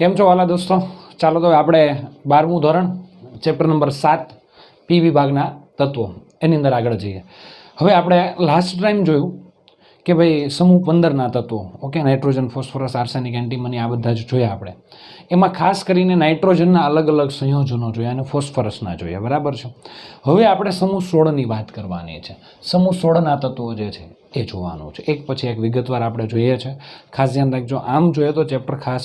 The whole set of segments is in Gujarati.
કેમ છો વાલા દોસ્તો? ચાલો તો આપણે 12મું ધોરણ ચેપ્ટર નંબર 7 પી વિભાગના તત્વો એની અંદર આગળ જઈએ. હવે આપણે લાસ્ટ ટાઈમ જોયું કે ભાઈ સમૂહ 15ના તત્વો, okay, nitrogen, phosphorus, arsenic, antimony, આ બધા જ જોયા આપણે. એમાં ખાસ કરીને નાઇટ્રોજનના અલગ અલગ સંયોજનો જોયા અને ફોસ્ફરસના જોયા, બરાબર છે. હવે આપણે સમૂહ 16ની વાત કરવાની છે. સમૂહ 16ના તત્વો જે છે એ જોવાનું છે. એક પછી એક વિગતવાર આપણે જોઈએ છે. ખાસ ધ્યાન રાખજો. આમ જોઈએ તો ચેપ્ટર ખાસ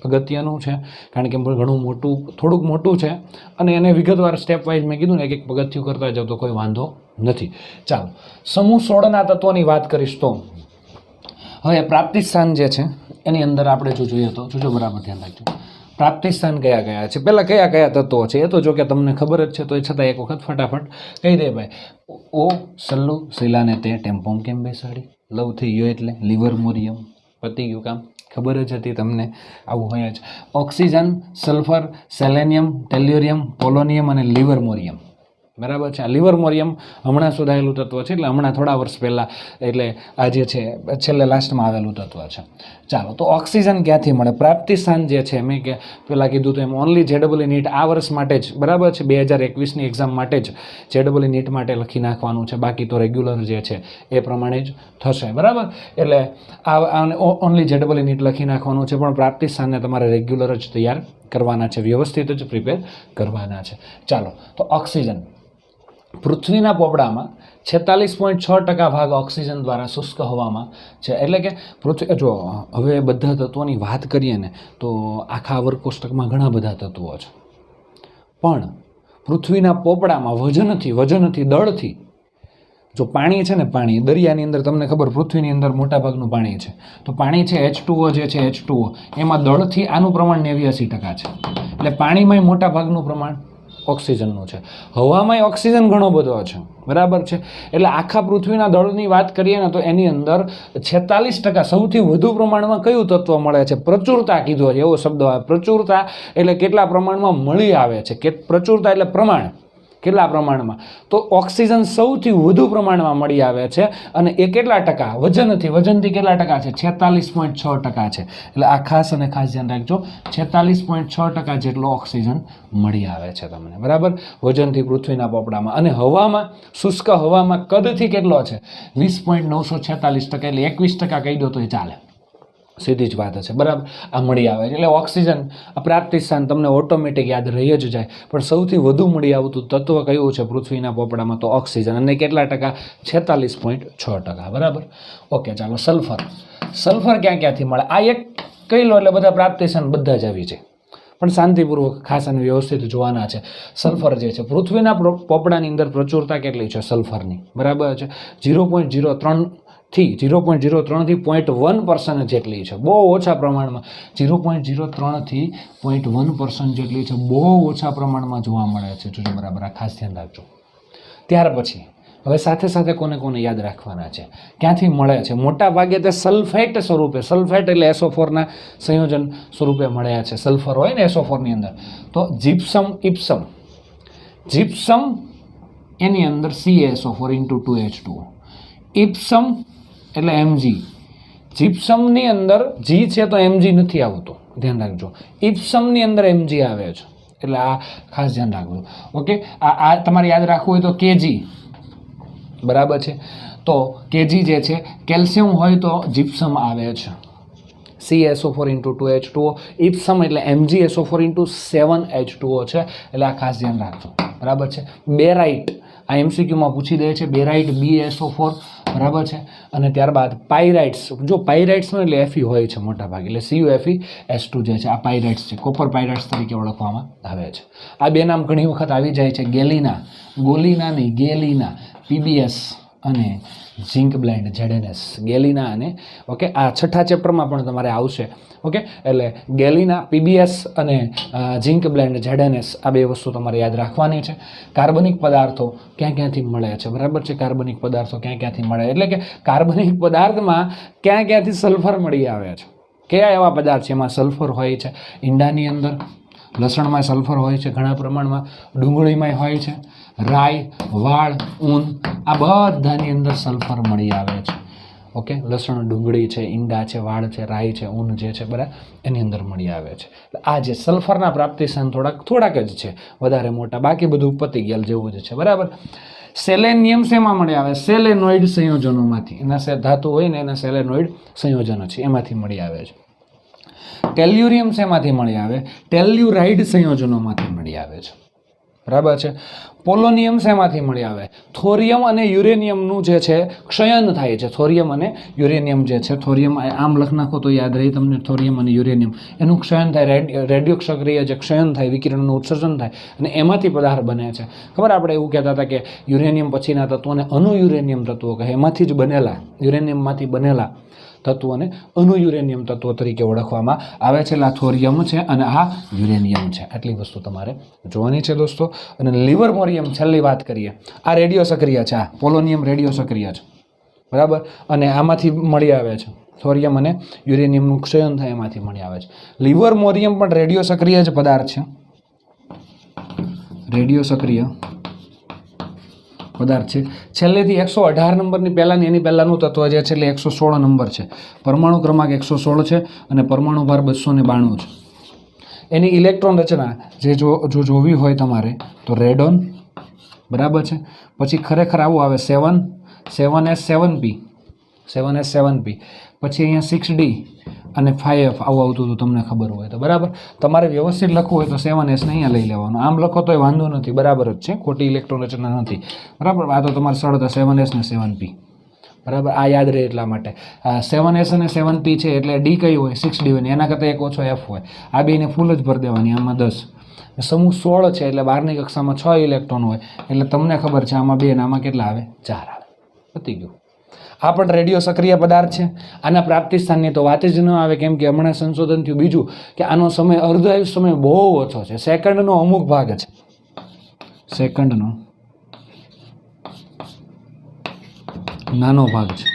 અગત્યનું છે, કારણ કે ઘણું મોટું, થોડુંક મોટું છે અને એને વિગતવાર સ્ટેપ વાઇઝ મેં કીધું ને એક પગથિયું કરતા જાવ તો કોઈ વાંધો નથી. ચાલો, સમૂહ 16ના તત્વોની વાત કરીશ તો હવે પ્રાપ્તિ સ્થાન જે છે એની અંદર આપણે જો જોઈએ તો જોજો, બરાબર ધ્યાન રાખજો. પ્રાપ્તિ સ્થાન કયા કયા છે, પહેલાં કયા કયા તત્વો છે એ તો જો કે તમને ખબર જ છે, તો એ છતાં એક વખત ફટાફટ કહી દે ભાઈ. ઓ સલ્લુ શીલાને તે ટેમ્પોમ કેમ બેસાડી, લવ થઈ ગયો એટલે લીવર મોરિયમ, પતી ગયું કામ. ખબર જ હતી તમને, આવું હોય જ. ઓક્સિજન, સલ્ફર, સેલેનિયમ, ટેલ્યુરિયમ, પોલોનિયમ અને લીવર મોરિયમ, બરાબર છે. આ લીવર મોરિયમ હમણાં શોધાયેલું તત્વ છે, એટલે હમણાં થોડા વર્ષ પહેલાં, એટલે આ જે છે છેલ્લે લાસ્ટમાં આવેલું તત્વ છે. ચાલો, તો ઓક્સિજન ક્યાંથી મળે? પ્રાપ્તિ સ્થાન જે છે મેં કે પહેલાં કીધું તો એમ ઓનલી જેડબલ નીટ આ વર્ષ માટે જ, બરાબર છે, 2021ની એક્ઝામ માટે જ જેડબલ નીટ માટે લખી નાખવાનું છે, બાકી તો રેગ્યુલર જે છે એ પ્રમાણે જ થશે, બરાબર. એટલે આ ઓનલી જેડબલ નીટ લખી નાખવાનું છે, પણ પ્રાપ્તિ સ્થાનને તમારે રેગ્યુલર જ તૈયાર કરવાના છે, વ્યવસ્થિત જ પ્રિપેર કરવાના છે. ચાલો, તો ઓક્સિજન પૃથ્વીના પોપડામાં 46.6% ભાગ ઓક્સિજન દ્વારા શુષ્ક હવામાં છે. એટલે કે પૃથ્વી, જો હવે બધા તત્વોની વાત કરીએ ને તો આખા વર્ગ કોષ્ટકમાં ઘણા બધા તત્વો છે, પણ પૃથ્વીના પોપડામાં વજનથી દળથી, જો પાણી છે ને, પાણી દરિયાની અંદર તમને ખબર, પૃથ્વીની અંદર મોટાભાગનું પાણી છે, તો પાણી છે H2O જે છે, H2O એમાં દળથી આનું પ્રમાણ 89% છે. એટલે પાણીમાંય મોટાભાગનું પ્રમાણ ઓક્સિજનનું છે. હવામાં ઓક્સિજન ઘણો બધો છે, બરાબર છે. એટલે આખા પૃથ્વીના દળની વાત કરીએ ને તો એની અંદર 46% સૌથી વધુ પ્રમાણમાં કયું તત્વ મળે છે? પ્રચુરતા કીધો છે, એવો શબ્દ આવે. પ્રચુરતા એટલે કેટલા પ્રમાણમાં મળી આવે છે, કે પ્રચુરતા એટલે પ્રમાણ, કેટલા પ્રમાણમાં. તો ઓક્સિજન સૌથી વધુ પ્રમાણમાં મળી આવે છે, અને એ કેટલા ટકા? વજનથી કેટલા ટકા છે? 46.6% છે. એટલે આ ખાસ અને ખાસ ધ્યાન રાખજો, 46.6% જેટલો ઓક્સિજન મળી આવે છે તમને, બરાબર, વજનથી પૃથ્વીના પોપડામાં. અને હવામાં, શુષ્ક હવામાં કદથી કેટલો છે? 20.946%, એટલે 21% કહી દો તો એ ચાલે, સીધી જ વાત છે, બરાબર. આ મળી આવે છે. એટલે ઓક્સિજન પ્રાપ્તિ સ્થાન તમને ઓટોમેટિક યાદ રહી જ જાય. પણ સૌથી વધુ મળી આવતું તત્વ કયું છે પૃથ્વીના પોપડામાં? તો ઓક્સિજન. અને કેટલા ટકા? 46.6%, બરાબર. ઓકે, ચાલો, સલ્ફર. સલ્ફર ક્યાંથી મળે? આ એક કહી લો એટલે બધા પ્રાપ્તિ સ્થાન બધા જ આવી જાય, પણ શાંતિપૂર્વક ખાસ અને વ્યવસ્થિત જોવાના છે. સલ્ફર જે છે પૃથ્વીના પોપડાની અંદર પ્રચુરતા કેટલી છે સલ્ફરની? બરાબર છે, 0.03થી 0.1% જેટલી છે, બહુ ઓછા પ્રમાણમાં. 0.03થી 0.1% જેટલી છે, બહુ ઓછા પ્રમાણમાં જોવા મળે છે. જોજો, બરાબર, આ ખાસ ધ્યાન રાખજો. ત્યાર પછી હવે સાથે સાથે કોને યાદ રાખવાના છે, ક્યાંથી મળે છે? મોટા ભાગે તે સલ્ફેટ સ્વરૂપે, સલ્ફેટ એટલે SO4ના સંયોજન સ્વરૂપે મળ્યા છે. સલ્ફર હોય ને SO4ની અંદર, તો જીપ્સમ, ઇપ્સમ. જીપ્સમ એની અંદર CaSO4 × 2H2O. ઇપ્સમ એટલે Mg. જીપ્સમની અંદર G છે તો Mg નથી આવતો, ધ્યાન રાખજો. ઇપ્સમની અંદર Mg આવે છે, એટલે આ ખાસ ધ્યાન રાખજો. ઓકે, આ તમારે યાદ રાખવું હોય તો Kg, બરાબર છે. તો Kg જે છે કેલ્શિયમ હોય તો જીપ્સમ આવે છે, CaSO4 × 2H2O. ઇપ્સમ એટલે MgSO4 × 7H2O છે, એટલે આ ખાસ ધ્યાન રાખજો, બરાબર છે. બેરાઇટ, આ MCQમાં પૂછી દે છે, બેરાઇટ BaSO4, બરાબર છે. અને ત્યારબાદ પાયરાઇટ્સ. જો પાયરાઇટ્સનો એટલે Fe હોય છે મોટા ભાગે, એટલે CuFeS2 જે છે આ પાયરાઇટ્સ છે, કોપર પાયરાઇટ્સ તરીકે ઓળખવામાં આવે છે. આ બે નામ ઘણી વખત આવી જાય છે, ગેલિના, ગોલિના નહીં, ગેલિના, PbS અને ઝિંક બ્લેન્ડ ZnS, ગેલિના અને, ઓકે, આ છઠ્ઠા ચેપ્ટરમાં પણ તમારે આવશે. ઓકે, એટલે ગેલિના, PbS અને ઝિંક બ્લેન્ડ ZnS, આ બે વસ્તુ તમારે યાદ રાખવાની છે. કાર્બનિક પદાર્થો ક્યાંથી મળે છે? બરાબર છે, કાર્બનિક પદાર્થો ક્યાંથી મળે, એટલે કે કાર્બનિક પદાર્થમાં ક્યાંથી સલ્ફર મળી આવે છે, કયા એવા પદાર્થ છે એમાં સલ્ફર હોય છે? ઈંડાની અંદર, લસણમાં સલ્ફર હોય છે ઘણા પ્રમાણમાં, ડુંગળીમાં હોય છે, રાઈ, વાળ, ઊન, આ બધાની અંદર સલ્ફર મળી આવે છે. ઓકે, લસણ, ડુંગળી છે, ઈંડા છે, વાળ છે, રાઈ છે, ઊન જે છે બરાબર એની અંદર મળી આવે છે. આ જે સલ્ફરના પ્રાપ્તિસ્થાન થોડાક જ છે, વધારે મોટા, બાકી બધું પતી ગયેલ જેવું જ છે બરાબર. સેલેનિયમ શેમાં મળી આવે? સેલેનોઇડ સંયોજનોમાંથી, એના ધાતુ હોય ને એના સેલેનોઇડ સંયોજનો છે એમાંથી મળી આવે છે. ટેલ્યુરિયમ શેમાંથી મળી આવે? ટેલ્યુરાઇડ સંયોજનોમાંથી મળી આવે છે બરાબર છે. પોલોનિયમ શેમાંથી મળી આવે? થોરિયમ અને યુરેનિયમનું જે છે ક્ષયન થાય છે. થોરિયમ અને યુરેનિયમ જે છે, થોરિયમ આમ લખ નાખો તો યાદ રહી તમને, થોરિયમ અને યુરેનિયમ એનું ક્ષયન થાય, રેડિયો સક્રિય જે ક્ષયન થાય, વિકિરણનું ઉત્સર્જન થાય અને એમાંથી પદાર્થ બને છે. ખબર આપણે એવું કહેતા હતા કે યુરેનિયમ પછીના તત્વોને અણુ યુરેનિયમ તત્વો કહે, એમાંથી જ બનેલા, યુરેનિયમમાંથી બનેલા તત્વોને અણુ યુરેનિયમ તત્વો તરીકે ઓળખવામાં આવે છે. આ થોરિયમ છે અને આ યુરેનિયમ છે. આટલી વસ્તુ તમારે જોવાની છે દોસ્તો. અને લિવરમોરિયમ છેલ્લી વાત કરીએ. આ રેડિયો સક્રિય છે, આ પોલોનિયમ રેડિયો સક્રિય છે બરાબર, અને આમાંથી મળી આવે છે. થોરિયમ અને યુરેનિયમનું ક્ષયન થાય એમાંથી મળી આવે છે. લિવરમોરિયમ પણ રેડિયો સક્રિય જ પદાર્થ છે, રેડિયો સક્રિય પદાર્થ છે. છેલ્લેથી 118 નંબરની પહેલાંની એની પહેલાંનું તત્વ જે છે એટલે 116 નંબર છે. પરમાણુ ક્રમાંક 116 છે અને પરમાણુ ભાર 292 છે. એની ઇલેક્ટ્રોન રચના જે જો જોવી હોય તમારે તો રેડોન બરાબર છે. પછી ખરેખર આવું આવે 7s7p, 7s7p, પછી અહીંયા 6d અને 5f આવું આવતું હતું તમને ખબર હોય તો બરાબર. તમારે વ્યવસ્થિત લખવું હોય તો 7s ને અહીંયા લઈ લેવાનું, આમ લખો તોય વાંધો નથી, બરાબર જ છે, ખોટી ઇલેક્ટ્રોન રચના નથી બરાબર. આ તો તમારે સરળતા 7s ને 7p બરાબર, આ યાદ રહે એટલા માટે. 7s અને 7p છે એટલે ડી કઈ હોય? 6d હોય, એના કરતાં એક ઓછો f હોય. આ બેને ફૂલ જ ભરી દેવાની, આમાં 10. સમૂહ 16 છે એટલે 12ની કક્ષામાં 6 ઇલેક્ટ્રોન હોય એટલે તમને ખબર છે આમાં 2 ને આમાં કેટલા આવે? 4 આવે. પતી ગયું. આ પણ રેડિયો સક્રિય પદાર્થ છે. આના પ્રાપ્તિસ્થાનની તો વાત જ ન આવે, કેમ કે હમણાં સંશોધન થયું બીજું કે આનો સમય, અર્ધાયુષ સમય બહુ ઓછો છે, સેકન્ડનો અમુક ભાગ છે, સેકન્ડનો નાનો ભાગ છે.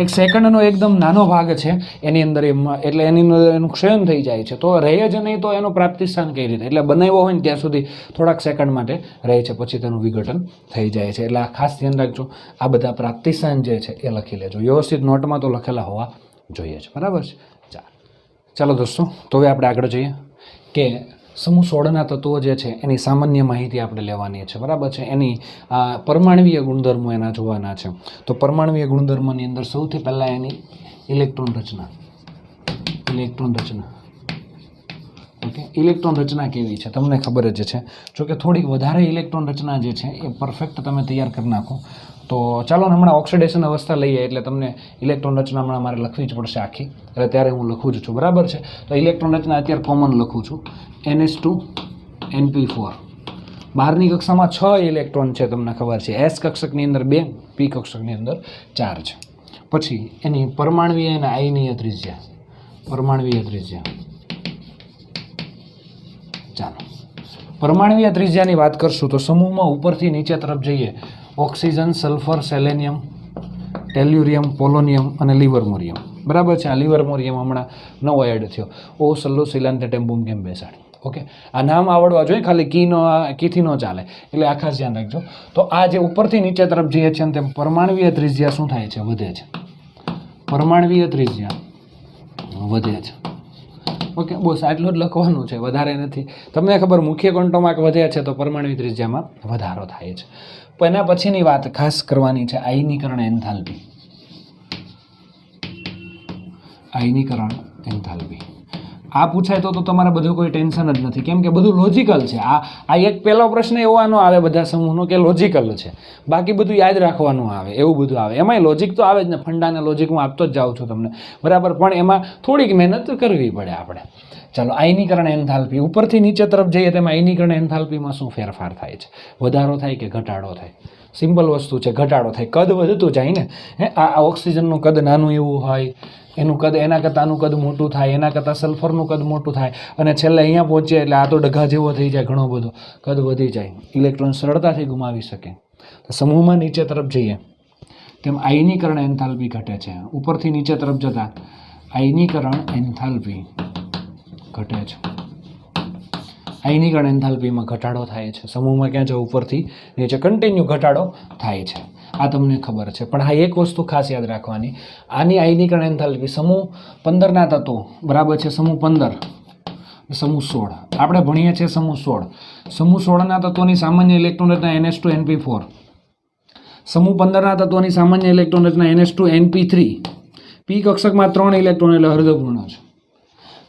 એક સેકન્ડનો એકદમ નાનો ભાગ છે એની અંદર, એટલે એની અંદર એનું ક્ષયન થઈ જાય છે. તો રહે જ નહીં તો એનું પ્રાપ્તિસ્થાન કઈ રીતે? એટલે બનાવ્યો હોય ને ત્યાં સુધી થોડાક સેકન્ડ માટે રહે છે, પછી તેનું વિઘટન થઈ જાય છે. એટલે આ ખાસ ધ્યાન રાખજો. આ બધા પ્રાપ્તિસ્થાન જે છે એ લખી લેજો, વ્યવસ્થિત નોટમાં તો લખેલા હોવા જોઈએ છે બરાબર છે. ચાલો દોસ્તો, તો હવે આપણે આગળ જઈએ કે સમૂહ 16ના તત્વો જે છે એની સામાન્ય માહિતી આપણે લેવાની છે બરાબર છે. એની પરમાણવીય ગુણધર્મો એના જોવાના છે. તો પરમાણવીય ગુણધર્મોની અંદર સૌથી પહેલાં એની ઇલેક્ટ્રોન રચના, ઓકે. ઇલેક્ટ્રોન રચના કેવી છે તમને ખબર જ છે. જોકે થોડીક વધારે ઇલેક્ટ્રોન રચના જે છે એ પરફેક્ટ તમે તૈયાર કરી નાખો તો ચાલો ને, હમણાં ઓક્સિડેશન અવસ્થા લઈએ એટલે તમને ઇલેક્ટ્રોન રચના હમણાં મારે લખવી જ પડશે આખી, એટલે ત્યારે હું લખું જ છું બરાબર છે. તો ઇલેક્ટ્રોન રચના અત્યારે કોમન લખું છું, NH2 NP4. 12ની કક્ષામાં 6 ઇલેક્ટ્રોન છે તમને ખબર છે, S કક્ષકની અંદર 2, P કક્ષકની અંદર 4 છે. પછી એની પરમાણવીય અને આયનીય ત્રિજ્યા, ચાલો પરમાણવીય ત્રિજ્યાની વાત કરશું તો સમૂહમાં ઉપરથી નીચે તરફ જઈએ, ઓક્સિજન, સલ્ફર, સેલેનિયમ, ટેલ્યુરિયમ, પોલોનિયમ અને લિવરમોરિયમ બરાબર છે. આ લિવરમોરિયમ હમણાં નવો એડ થયો, ઓ સલ્લો સિલાન ટેમ્બુમ કેમ બેસાડી. ઓકે, આ નામ આવડવા જોઈએ, ખાલી કીથી ન ચાલે, એટલે આ ખાસ ધ્યાન રાખજો. તો આ જે ઉપરથી નીચે તરફ જઈએ છીએ તેમ પરમાણવીય ત્રિજ્યા શું થાય છે? વધે છે. પરમાણવીય ત્રિજ્યા વધે છે. ઓકે, બસ આટલું જ લખવાનું છે, વધારે નથી. તમને ખબર મુખ્ય ક્વોન્ટમ વધે છે તો પરમાણવીય ત્રિજ્યામાં વધારો થાય છે. પણ એના પછીની વાત ખાસ કરવાની છે, આયનીકરણ એન્થાલ્પી. આયનીકરણ એન્થાલ્પી આ પૂછાય તો તમારે બધું કોઈ ટેન્શન જ નથી, કેમ કે બધું લોજિકલ છે. આ એક પહેલો પ્રશ્ન એવો આનો આવે બધા સમૂહનો કે લોજિકલ છે, બાકી બધું યાદ રાખવાનું આવે, એવું બધું આવે. એમાંય લોજિક તો આવે જ ને, ફંડાને લોજિક હું આપતો જ જાઉં છું તમને બરાબર, પણ એમાં થોડીક મહેનત કરવી પડે આપણે. ચાલો, આયનીકરણ એન્થાલ્પી, ઉપરથી નીચે તરફ જઈએ તેમાં આયનીકરણ એન્થાલ્પીમાં શું ફેરફાર થાય છે? વધારો થાય કે ઘટાડો થાય? સિમ્પલ વસ્તુ છે, ઘટાડો થાય. કદ વધતું જાય ને, આ ઓક્સિજનનું કદ નાનું એવું હોય, એનું કદ એના કરતાં આનું કદ મોટું થાય, એના કરતાં સલ્ફરનું કદ મોટું થાય, અને છેલ્લે અહીંયા પહોંચે એટલે આ તો ડઘા જેવો થઈ જાય, ઘણો બધો કદ વધી જાય, ઇલેક્ટ્રોન સરળતાથી ગુમાવી શકે. તો સમૂહમાં નીચે તરફ જઈએ તેમ આયનીકરણ એન્થાલ્પી ઘટે છે. ઉપરથી નીચે તરફ જતાં આયનીકરણ એન્થાલ્પી ઘટે છે. આયનીકરણ એન્થાલ્પીમાં ઘટાડો થાય છે. સમૂહમાં ક્યાં જાવ? ઉપરથી નીચે કન્ટિન્યુ ઘટાડો થાય છે. આ તમને ખબર છે. પણ હા એક વસ્તુ ખાસ યાદ રાખવાની, આની આયનીકરણ એન્થાલ્પી સમૂહ 15ના તત્વો બરાબર છે, સમૂહ 15 સમૂહ 16 આપણે ભણીએ છીએ સમૂહ 16. સમૂહ 16ના તત્વોની સામાન્ય ઇલેક્ટ્રોન રચના NH2 NP4, સમૂહ 15ના તત્વોની સામાન્ય ઇલેક્ટ્રોન રચના NH2 NP3, પી કક્ષકમાં 3 ઇલેક્ટ્રોન એટલે અર્ધપૂર્ણ છે.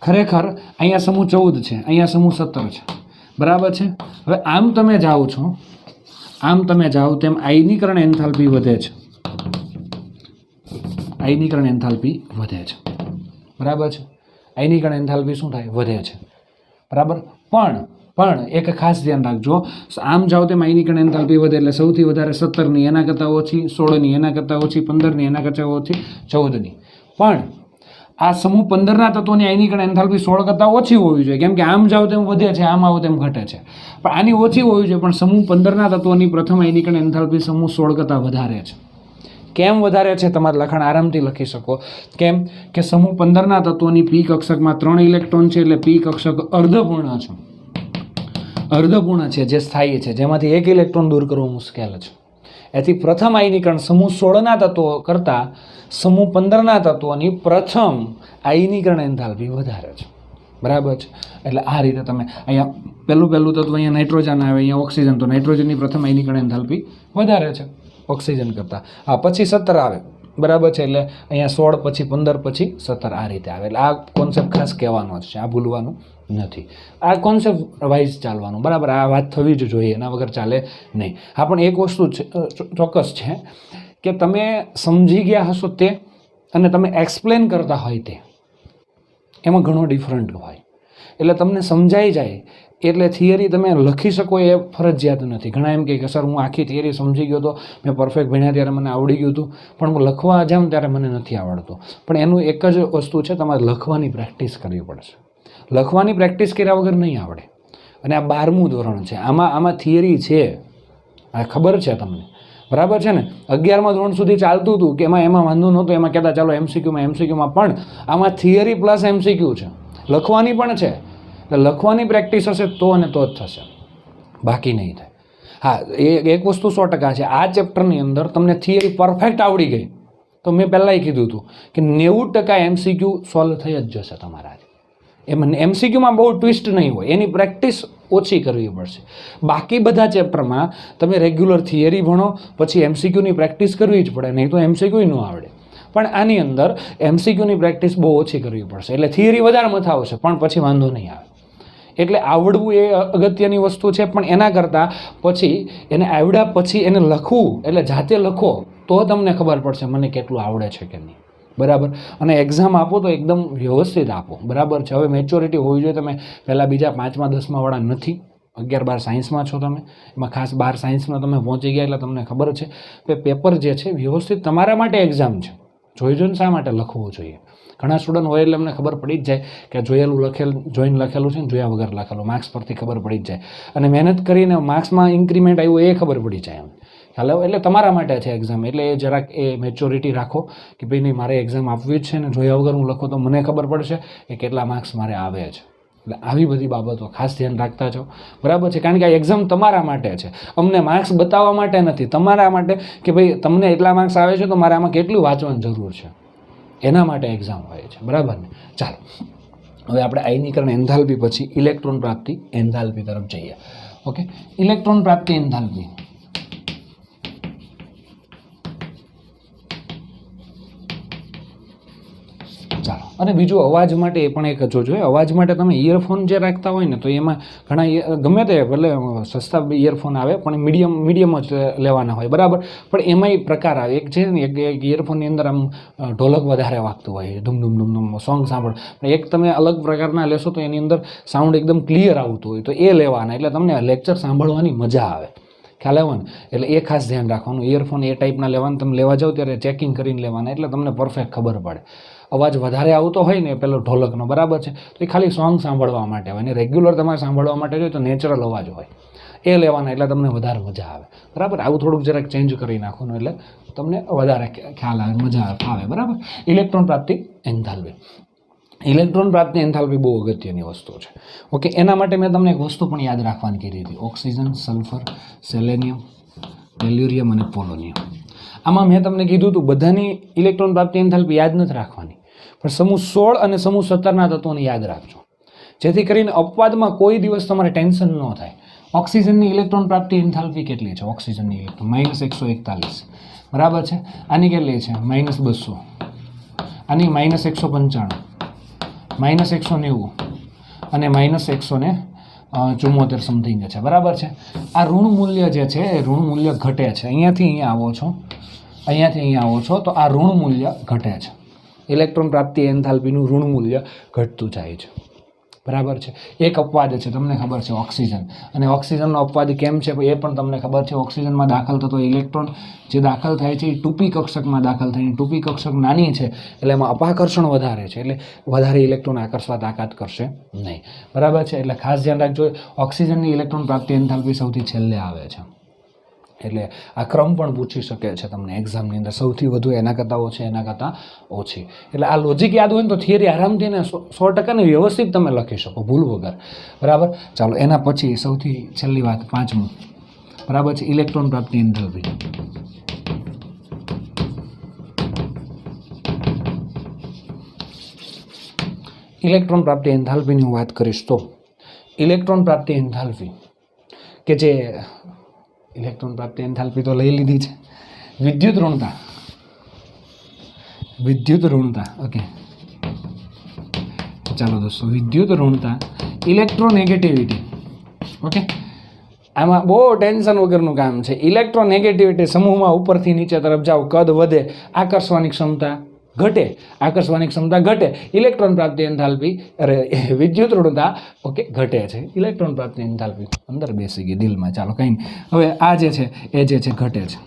ખરેખર અહીંયા સમૂહ 14 છે, અહીંયા સમૂહ 17 છે બરાબર છે. હવે આમ તમે જાઓ છો, આમ તમે જાઓ તેમ આયનીકરણ એન્થાલ્પી વધે છે, આયનીકરણ એન્થાલ્પી વધે છે બરાબર છે. આયનીકરણ એન્થાલ્પી શું થાય? વધે છે બરાબર. પણ એક ખાસ ધ્યાન રાખજો, આમ જાઓ તેમ આયનીકરણ એન્થાલ્પી વધે એટલે સૌથી વધારે 17ની, એના કરતાં ઓછી 16ની, એના કરતાં ઓછી 15ની, એના કરતાં ઓછી 14ની. પણ આ સમૂહ 15ના તત્વોની આયનીકરણ એન્થાલ્પી 16 કરતાં ઓછી હોવી જોઈએ, કેમ કે આમ જાઓ તેમ વધે છે, આમ આવો તેમ ઘટે છે. પણ આની ઓછી હોવી જોઈએ, પણ સમૂહ 15ના તત્વોની પ્રથમ આયનીકરણ એન્થાલ્પી સમૂહ 16 કરતાં વધારે છે. કેમ વધારે છે? તમારે લખાણ આરામથી લખી શકો. કેમ કે સમૂહ 15ના તત્વોની પી કક્ષકમાં 3 ઇલેક્ટ્રોન છે, એટલે પી કક્ષક અર્ધપૂર્ણ છે, અર્ધપૂર્ણ છે જે સ્થાયી છે, જેમાંથી એક ઇલેક્ટ્રોન દૂર કરવો મુશ્કેલ છે. એથી પ્રથમ આયનીકરણ સમૂહ 16ના તત્વો કરતાં સમૂહ 15ના તત્વોની પ્રથમ આયનીકરણ એન્થાલ્પી વધારે છે બરાબર છે. એટલે આ રીતે તમે અહીંયા પહેલું તત્વ અહીંયા નાઇટ્રોજન આવે, અહીંયા ઓક્સિજન, તો નાઇટ્રોજનની પ્રથમ આયનીકરણ એન્થાલ્પી વધારે છે ઓક્સિજન કરતાં. હા, પછી 17 આવે બરાબર છે, એટલે અહીંયા 16 પછી 15 પછી 17 આ રીતે આવે. એટલે આ કોન્સેપ્ટ ખાસ કહેવાનો જ છે, આ ભૂલવાનું નથી. આ કોન્સેપ્ટ વાઇઝ ચાલવાનું બરાબર. આ વાત થવી જ જોઈએ, એના વગર ચાલે નહીં. હા, પણ એક વસ્તુ ચોક્કસ છે કે તમે સમજી ગયા હશો તે અને તમે એક્સપ્લેન કરતા હોય તે, એમાં ઘણો ડિફરન્ટ હોય. એટલે તમને સમજાઈ જાય એટલે થિયરી તમે લખી શકો એ ફરજિયાત નથી. ઘણા એમ કહે કે સર હું આખી થિયરી સમજી ગયો હતો, મેં પરફેક્ટ ભણ્યા ત્યારે મને આવડી ગયું હતું, પણ હું લખવા જાઉં ત્યારે મને નથી આવડતું. પણ એનું એક જ વસ્તુ છે, તમારે લખવાની પ્રેક્ટિસ કરવી પડશે. લખવાની પ્રેક્ટિસ કર્યા વગર નહીં આવડે. અને આ 12મું ધોરણ છે, આમાં થિયરી છે, આ ખબર છે તમને બરાબર છે ને. 11મા ધોરણ સુધી ચાલતું હતું કે એમાં વાંધો નહોતો, એમાં કહેતા ચાલો એમસીક્યુમાં, પણ આમાં થિયરી પ્લસ એમસીક્યુ છે, લખવાની પણ છે. એટલે લખવાની પ્રેક્ટિસ હશે તો અને તો જ થશે, બાકી નહીં થાય. હા, એક વસ્તુ 100% છે, આ ચેપ્ટરની અંદર તમને થિયરી પરફેક્ટ આવડી ગઈ તો મેં પહેલાંય કીધું હતું કે 90% એમસીક્યુ સોલ્વ થઈ જ જશે તમારા. એમાં એમસીક્યુમાં બહુ ટ્વિસ્ટ નહીં હોય, એની પ્રેક્ટિસ ઓછી કરવી પડશે. બાકી બધા ચેપ્ટરમાં તમે રેગ્યુલર થિયરી ભણો, પછી એમસીક્યુની પ્રેક્ટિસ કરવી જ પડે, નહીં તો એમસીક્યુ ન આવડે. પણ આની અંદર એમસીક્યુની પ્રેક્ટિસ બહુ ઓછી કરવી પડશે, એટલે થિયરી વધારે મથાવશે પણ પછી વાંધો નહીં આવે. એટલે આવડવું એ અગત્યની વસ્તુ છે, પણ એના કરતાં પછી એને આવડ્યા પછી એને લખવું, એટલે જાતે લખો તો તમને ખબર પડશે મને કેટલું આવડે છે કે નહીં બરાબર. અને એક્ઝામ આપો તો એકદમ વ્યવસ્થિત આપો બરાબર છે. હવે મેચ્યોરિટી હોવી જોઈએ. તમે પહેલાં બીજા 5મા 10મા વાળા નથી, 11 12 સાયન્સમાં છો તમે, એમાં ખાસ 12 સાયન્સમાં તમે પહોંચી ગયા એટલે તમને ખબર છે કે પેપર જે છે વ્યવસ્થિત તમારા માટે એક્ઝામ છે. જોઈને શા માટે લખવું જોઈએ. ઘણા સ્ટુડન્ટ હોય એટલે અમને ખબર પડી જ જાય કે જોઈને લખેલું છે ને જોયા વગર લખેલું, માર્ક્સ પરથી ખબર પડી જ જાય. અને મહેનત કરીને માર્ક્સમાં ઇન્ક્રીમેન્ટ આવ્યું એ ખબર પડી જાય એમ ખ્યાલ આવે. એટલે તમારા માટે છે એક્ઝામ, એટલે એ જરાક એ મેચ્યોરિટી રાખો કે ભાઈ નહીં, મારે એક્ઝામ આપવી જ છે ને જોયા વગર હું લખો તો મને ખબર પડશે કે કેટલા માર્ક્સ મારે આવે છે. એટલે આવી બધી બાબતો ખાસ ધ્યાન રાખતા જાઓ બરાબર છે. કારણ કે આ એક્ઝામ તમારા માટે છે, અમને માર્ક્સ બતાવવા માટે નથી, તમારા માટે કે ભાઈ તમને એટલા માર્ક્સ આવે છે તો મારે આમાં કેટલું વાંચવાની જરૂર છે, એના માટે એક્ઝામ હોય છે બરાબર ને. ચાલો હવે આપણે આયનીકરણ એન્થાલ્પી પછી ઇલેક્ટ્રોન પ્રાપ્તિ એન્થાલ્પી તરફ જઈએ. ઓકે, ઇલેક્ટ્રોન પ્રાપ્તિ એન્થાલ્પી. ચાલો, અને બીજું અવાજ માટે એ પણ એક જોજો. અવાજ માટે તમે ઇયરફોન જે રાખતા હોય ને તો એમાં ઘણા ગમે તે ભલે સસ્તા ઇયરફોન આવે પણ મીડિયમ જ લેવાના હોય બરાબર. પણ એમાંય પ્રકાર આવે. એક છે ને એક ઇયરફોનની અંદર આમ ઢોલક વધારે વાગતું હોય, ધૂમ ધૂમ ધૂમ ધૂમ સોંગ સાંભળ. એક તમે અલગ પ્રકારના લેશો તો એની અંદર સાઉન્ડ એકદમ ક્લિયર આવતું હોય તો એ લેવાના, એટલે તમને લેક્ચર સાંભળવાની મજા આવે, ખ્યાલ આવે ને. એટલે એ ખાસ ધ્યાન રાખવાનું. ઇયરફોન એ ટાઈપના લેવાના, તમે લેવા જાઓ ત્યારે ચેકિંગ કરીને લેવાના, એટલે તમને પરફેક્ટ ખબર પડે. અવાજ વધારે આવતો હોય ને પેલો ઢોલકનો બરાબર છે તો એ ખાલી સોંગ સાંભળવા માટે હોય, અને રેગ્યુલર તમારે સાંભળવા માટે જોઈએ તો નેચરલ અવાજ હોય એ લેવાના, એટલે તમને વધારે મજા આવે બરાબર. આવું થોડુંક જરાક ચેન્જ કરી નાખવાનું એટલે તમને વધારે ખ્યાલ આવે, મજા આવે બરાબર. ઇલેક્ટ્રોન પ્રાપ્તિ એન્થાલ્પી. ઇલેક્ટ્રોન પ્રાપ્તિ એન્થાલ્પી બહુ અગત્યની વસ્તુ છે. ઓકે, એના માટે મેં તમને એક વસ્તુ પણ યાદ રાખવાની કીધી હતી, ઓક્સિજન, સલ્ફર, સેલેનિયમ, ટેલ્યુરિયમ અને પોલોનિયમ. આમાં મેં તમને કીધું હતું બધાની ઇલેક્ટ્રોન પ્રાપ્તિ એન્થાલ્પી યાદ નથી રાખવાની, પણ સમૂહ 16 અને સમૂહ 17ના તત્વોને યાદ રાખજો, જેથી કરીને અપવાદમાં કોઈ દિવસ તમારે ટેન્શન ન થાય. ઓક્સિજનની ઇલેક્ટ્રોન પ્રાપ્તિ એન્થાલ્પી કેટલી છે? ઓક્સિજનની ઇલેક્ટ્રોન -141, બરાબર છે. આની કેટલી છે? -200, આની -195, -190 અને -174 સમથિંગ છે, બરાબર છે. આ ઋણ મૂલ્ય જે છે એ ઋણ મૂલ્ય ઘટે છે. અહીંયાથી અહીંયા આવો છો, અહીંયાથી અહીંયા આવો છો તો આ ઋણ મૂલ્ય ઘટે છે. ઇલેક્ટ્રોન પ્રાપ્તિ એન્થાલ્પીનું ઋણ મૂલ્ય ઘટતું જાય છે, બરાબર છે. એક અપવાદ છે, તમને ખબર છે, ઓક્સિજન. અને ઓક્સિજનનો અપવાદ કેમ છે એ પણ તમને ખબર છે. ઓક્સિજનમાં દાખલ થતો ઇલેક્ટ્રોન જે દાખલ થાય છે એ ટૂંપી કક્ષકમાં દાખલ થાય. ટૂંપી કક્ષક નાની છે એટલે એમાં અપાકર્ષણ વધારે છે, એટલે વધારે ઇલેક્ટ્રોન આકર્ષવા તાકાત કરશે નહીં, બરાબર છે. એટલે ખાસ ધ્યાન રાખજો, ઓક્સિજનની ઇલેક્ટ્રોન પ્રાપ્તિ એન્થાલ્પી સૌથી છેલ્લે આવે છે. એટલે આ ક્રમ પણ પૂછી શકે છે તમને એક્ઝામની અંદર, સૌથી વધુ એના કરતાં ઓછી, એના કરતાં ઓછી. એટલે આ લોજિક યાદ હોય ને તો થિયરી આરામથી ને 100% ને વ્યવસ્થિત તમે લખી શકો ભૂલ વગર, બરાબર. ચાલો એના પછી સૌથી છેલ્લી વાત, 5મું, બરાબર છે, ઇલેક્ટ્રોન પ્રાપ્તિ એન્થાલ્પી. ઇલેક્ટ્રોન પ્રાપ્તિ એન્થાલ્પીની હું વાત કરીશ તો ઇલેક્ટ્રોન પ્રાપ્તિ એન્થાલ્પી કે જે ઇલેક્ટ્રોન પ્રાપ્તિ એન્થાલ્પી તો લઈ લીધી છે. વિદ્યુત ઋણતા, ઓકે. ચાલો દોસ્તો, વિદ્યુત ઋણતા, ઇલેક્ટ્રોનેગેટિવિટી, ઓકે. આમાં બહુ ટેન્શન વગરનું કામ છે. ઇલેક્ટ્રોનેગેટિવિટી, સમૂહમાં ઉપરથી નીચે તરફ જાઓ, કદ વધે, આકર્ષવાની ક્ષમતા ઘટે, ઇલેક્ટ્રોન પ્રાપ્તિ એન્થાલ્પી, વિદ્યુત ઋણતા, ઓકે, ઘટે છે. ઇલેક્ટ્રોન પ્રાપ્તિ એન્થાલ્પી અંદર બેસી ગઈ દિલમાં, ચાલો કંઈ નહીં. હવે આ જે છે એ જે છે ઘટે છે,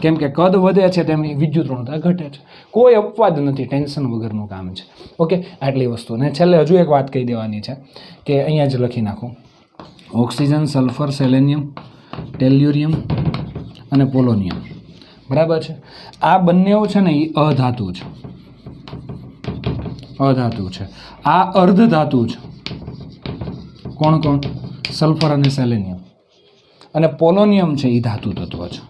કેમ કે કદ વધે છે તેમની વિદ્યુત ઋણતા ઘટે છે. કોઈ અપવાદ નથી, ટેન્શન વગરનું કામ છે, ઓકે. આટલી વસ્તુ. અને છેલ્લે હજુ એક વાત કહી દેવાની છે કે અહીંયા જ લખી નાખું, ઓક્સિજન, સલ્ફર, સેલેનિયમ, ટેલ્યુરિયમ અને પોલોનિયમ, બરાબર છે. આ બંને છે ને એ અધાતુ છે, આ અર્ધધાતુ છે. કોણ? સલ્ફર અને સેલેનિયમ. અને પોલોનિયમ છે એ ધાતુ તત્વ છે.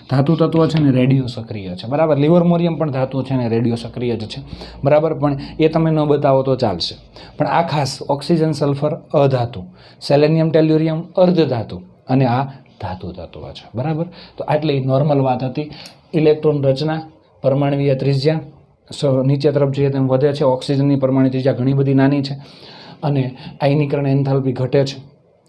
ધાતુ તત્વ છે ને રેડિયો સક્રિય છે, બરાબર. લિવરમોરિયમ પણ ધાતુ છે ને રેડિયો સક્રિય જ છે, બરાબર. પણ એ તમે ન બતાવો તો ચાલશે. પણ આ ખાસ ઓક્સિજન, સલ્ફર અધાતુ, સેલેનિયમ, ટેલ્યુરિયમ અર્ધધાતુ અને આ ધાતુ તત્વ છે, બરાબર. તો આટલી નોર્મલ વાત હતી. ઇલેક્ટ્રોન રચના, પરમાણ્વીય ત્રિજ્યા નીચે તરફ જઈએ તેમ વધે છે. ઓક્સિજનની પરમાણુ ત્રિજ્યા ઘણી બધી નાની છે અને આયનીકરણ એન્થાલ્પી ઘટે છે.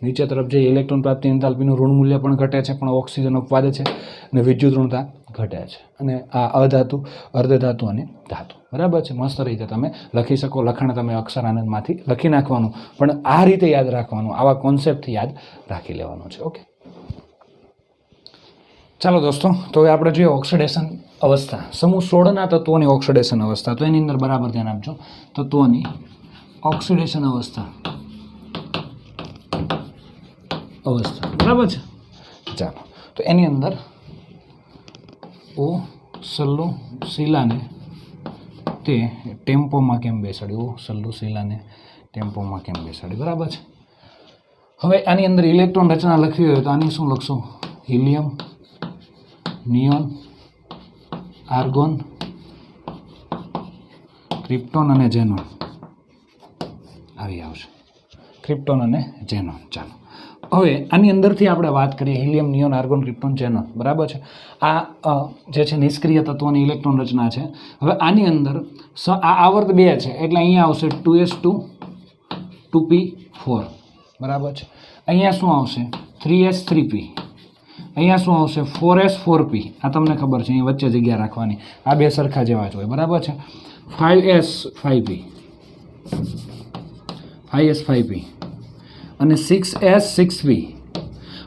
નીચે તરફ જઈએ ઇલેક્ટ્રોન પ્રાપ્તિ એન્થાલ્પીનું ઋણ મૂલ્ય પણ ઘટે છે, પણ ઓક્સિજન અપવાદ છે અને વિદ્યુત ઋણતા ઘટે છે. અને આ અધાતુ, અર્ધધાતુ અને ધાતુ, બરાબર છે. મસ્ત રીતે તમે લખી શકો. લખાણ તમે અક્ષર આનંદમાંથી લખી નાખવાનું, પણ આ રીતે યાદ રાખવાનું, આવા કોન્સેપ્ટથી યાદ રાખી લેવાનું છે, ઓકે. ચાલો દોસ્તો, તો હવે આપણે જોઈએ ઓક્સિડેશન અવસ્થા, સમૂહ 16ના તત્વોની ઓક્સિડેશન અવસ્થા. તો એની અંદર બરાબર ધ્યાન આપજો, તત્વોની ઓક્સિડેશન અવસ્થા, બરાબર છે. ચાલો, તો એની અંદર શિલાને તે ટેમ્પોમાં કેમ બેસાડી, શિલાને ટેમ્પોમાં કેમ બેસાડી, બરાબર છે. હવે આની અંદર ઇલેક્ટ્રોન રચના લખવી હોય તો આની શું લખશું? હિલિયમ, નિયોન, આર્ગોન, ક્રિપ્ટોન અને ઝેનોન આવી આવશે. ક્રિપ્ટોન અને ઝેનોન. ચાલો, હવે આની અંદરથી આપણે વાત કરીએ helium, neon, argon, krypton, xenon, બરાબર છે. આ જે છે નિષ્ક્રિય તત્વોની ઇલેક્ટ્રોન રચના છે. હવે આની અંદર આ આવર્ત 2 છે એટલે અહીંયા આવશે 2s2 2p4, બરાબર છે. અહીંયા શું આવશે? 3s3p. અહીંયા શું આવશે? 4s4p. આ તમને ખબર છે, અહીંયા વચ્ચે જગ્યા રાખવાની. આ બે સરખા જેવા જ હોય, બરાબર છે. 5s5p, 5s5p અને 6s6p.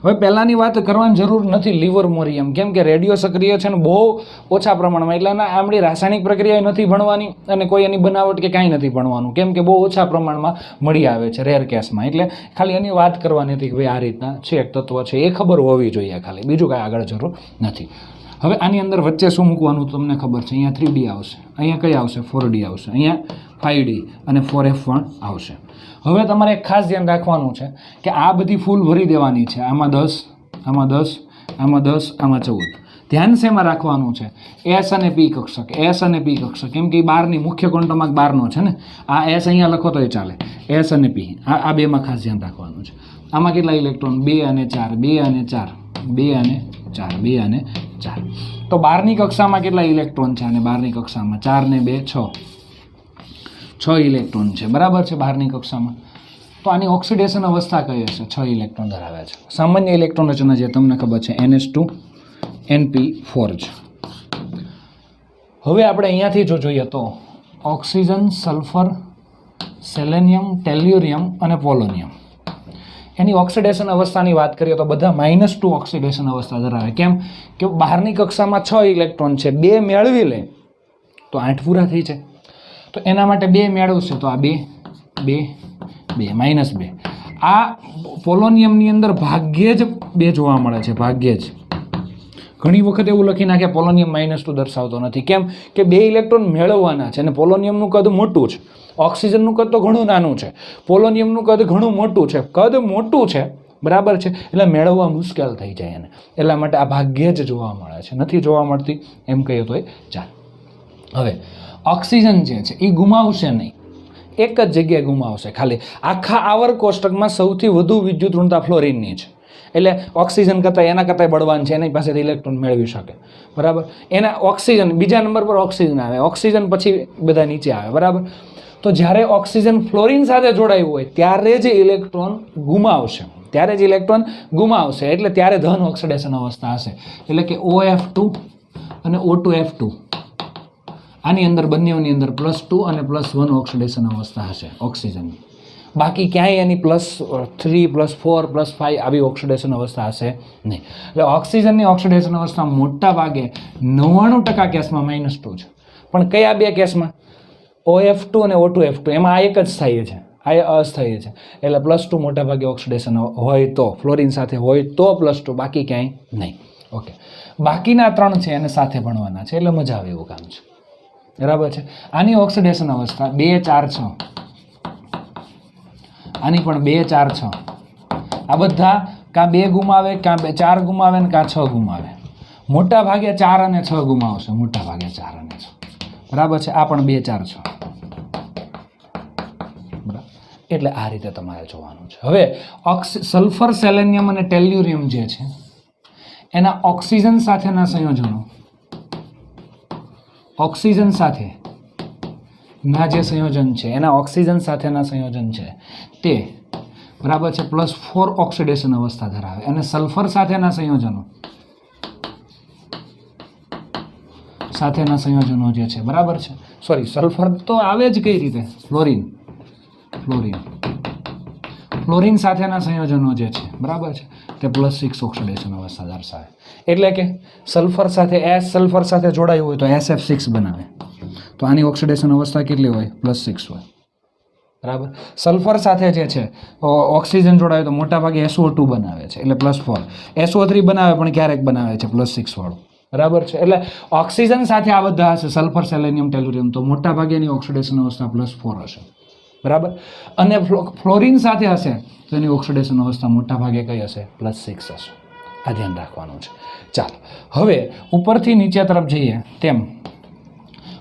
હવે પહેલાંની વાત કરવાની જરૂર નથી, લિવરમોરિયમ, કેમ કે રેડિયો સક્રિય છે ને બહુ ઓછા પ્રમાણમાં, એટલે આમની રાસાયણિક પ્રક્રિયા નથી ભણવાની અને કોઈ એની બનાવટ કે કાંઈ નથી ભણવાનું, કેમ કે બહુ ઓછા પ્રમાણમાં મળી આવે છે રેર કેસમાં. એટલે ખાલી એની વાત કરવાની હતી કે ભાઈ આ રીતના છે એક તત્વ છે, એ ખબર હોવી જોઈએ ખાલી, બીજું કાંઈ આગળ જરૂર નથી. હવે આની અંદર વચ્ચે શું મૂકવાનું તમને ખબર છે? અહીંયા 3D આવશે, અહીંયા કઈ આવશે? 4D આવશે, અહીંયા 5D અને 4F પણ આવશે. હવે તમારે એક ખાસ ધ્યાન રાખવાનું છે કે આ બધી ફૂલ ભરી દેવાની છે. આમાં 10, આમાં 10, આમાં 10, આમાં 14. ધ્યાન શેમાં રાખવાનું છે? એસ અને પી કક્ષક, એસ અને પી કક્ષક, કેમ કે બારની મુખ્ય ક્વોન્ટમ બારનો છે ને. આ એસ અહીંયા લખો તોય ચાલે. એસ અને પી આ બેમાં ખાસ ધ્યાન રાખવાનું છે. આમાં કેટલા ઇલેક્ટ્રોન? 2 અને 4, 2 અને 4, 2 અને 4, 2 અને 4. તો બારની કક્ષામાં કેટલા ઇલેક્ટ્રોન છે? અને બારની કક્ષામાં 4 ને 2 6, 6 ઇલેક્ટ્રોન છે, બરાબર છે બારની કક્ષામાં. તો આની ઓક્સિડેશન અવસ્થા કઈ હશે? 6 ઇલેક્ટ્રોન ધરાવે છે. સામાન્ય ઇલેક્ટ્રોન રચના જે તમને ખબર છે NH2 NP4 છે. હવે આપણે અહીંયાથી જો જોઈએ તો ઓક્સિજન, સલ્ફર, સેલેનિયમ, ટેલ્યુરિયમ અને પોલોનિયમ, એની ઓક્સિડેશન અવસ્થાની વાત કરીએ તો બધા -2 ઓક્સિડેશન અવસ્થા ધરાવે. કેમ કે બહારની કક્ષામાં 6 ઇલેક્ટ્રોન છે, 2 મેળવી લે તો 8 પૂરા થઈ જાય. તો એના માટે 2 મેળવશે તો આ 2 2 2 -2. આ પોલોનિયમની અંદર ભાગ્યે જ 2 જોવા મળે છે, ભાગ્યે જ. ઘણી વખત એવું લખી નાખે પોલોનિયમ -2 દર્શાવતો નથી. કેમ કે 2 ઇલેક્ટ્રોન મેળવવાના છે અને પોલોનિયમનું કદ મોટું છે. ઓક્સિજનનું કદ તો ઘણું નાનું છે, પોલોનિયમનું કદ ઘણું મોટું છે. કદ મોટું છે, બરાબર છે, એટલે મેળવવા મુશ્કેલ થઈ જાય એને. એટલા માટે આ ભાગ્યે જ જોવા મળે છે, નથી જોવા મળતી એમ કહીએ તોય ચાલે. હવે ઓક્સિજન જે છે એ ગુમાવશે નહીં, એક જ જગ્યાએ ગુમાવશે. ખાલી આખા આવર કોષ્ટકમાં સૌથી વધુ વિદ્યુત ઋણતા ફ્લોરિનની છે. એટલે ઓક્સિજન કરતાં એના કરતાં બળવાન છે, એની પાસેથી ઇલેક્ટ્રોન મેળવી શકે, બરાબર. એના ઓક્સિજન બીજા નંબર પર ઓક્સિજન આવે, ઓક્સિજન પછી બધા નીચે આવે, બરાબર. તો જ્યારે ઓક્સિજન ફ્લોરિન સાથે જોડાયું હોય ત્યારે જ ઇલેક્ટ્રોન ગુમાવશે, ત્યારે જ ઇલેક્ટ્રોન ગુમાવશે. એટલે ત્યારે ધન ઓક્સિડેશન અવસ્થા હશે. એટલે કે OF2 અને O2F2 આની અંદર બંનેની અંદર +2 અને +1 ઓક્સિડેશન અવસ્થા હશે ઓક્સિજનની. બાકી ક્યાંય એની +3 +4 +5 આવી ઓક્સિડેશન અવસ્થા હશે નહીં. એટલે ઓક્સિજનની ઓક્સિડેશન અવસ્થા મોટા ભાગે 99% કેસમાં -2 છે. પણ કયા 2 કેસમાં? OF2 અને O2F2, એમાં આ એક જ સ્થાયી છે, આ અસ્થાયી છે. એટલે +2 મોટા ભાગે ઓક્સિડેશન હોય તો, ફ્લોરિન સાથે હોય તો +2, બાકી ક્યાંય નહીં. ઓકે, બાકીના 3 છે એને સાથે ભણવાના છે એટલે મજા આવે એવું કામ છે, બરાબર છે. આની ઓક્સિડેશન અવસ્થા 2 4 6, આની પણ 2 4 6. આ બધા કાં 2 ગુમાવે, કાં 4 ગુમાવે ને કાં 6 ગુમાવે. મોટા ભાગે 4 અને 6 ગુમાવશે, મોટા ભાગે 4 અને 6, બરાબર છે. આ પણ 2 4 6, બરાબર. એટલે આ રીતે તમારે જોવાનું છે. હવે સલ્ફર, સેલેનિયમ અને ટેલ્યુરિયમ જે છે એના ઓક્સિજન સાથેના સંયોજનો, ઓક્સિજન સાથે ના જે સંયોજન છે, એના ઓક્સિજન સાથેના સંયોજન છે તે, બરાબર છે, +4 ઓક્સિડેશન અવસ્થા ધરાવે. અને સલ્ફર સાથેના સંયોજનો, સાથેના સંયોજનો જે છે, બરાબર છે, સોરી, સલ્ફર તો આવે જ કઈ રીતે? ફ્લોરિન, ફ્લોરિન, ફ્લોરિન સાથેના સંયોજનો જે છે, બરાબર છે, તે +6 ઓક્સિડેશન અવસ્થા દર્શાવે. એટલે કે સલ્ફર સાથે સલ્ફર સાથે જોડાયું હોય તો SF6 બનાવે. તો આની ઓક્સિડેશન અવસ્થા કેટલી હોય? +6 હોય, બરાબર. સલ્ફર સાથે જે છે ઓક્સિજન જોડાય તો મોટા ભાગે SO2 બનાવે છે એટલે +4. SO3 બનાવે પણ ક્યારેક બનાવે છે +6 વાળું, બરાબર છે. એટલે ઓક્સિજન સાથે આ બધા હશે, સલ્ફર, સેલેનિયમ, ટેલ્યુરિયમ, તો મોટા ભાગેની ઓક્સિડેશન અવસ્થા +4 હશે, બરાબર. અને ફ્લોરિન સાથે હશે તો એની ઓક્સિડેશન અવસ્થા મોટા ભાગે કઈ હશે? +6 હશે. આ ધ્યાન રાખવાનું છે. ચાલો, હવે ઉપરથી નીચે તરફ જઈએ તેમ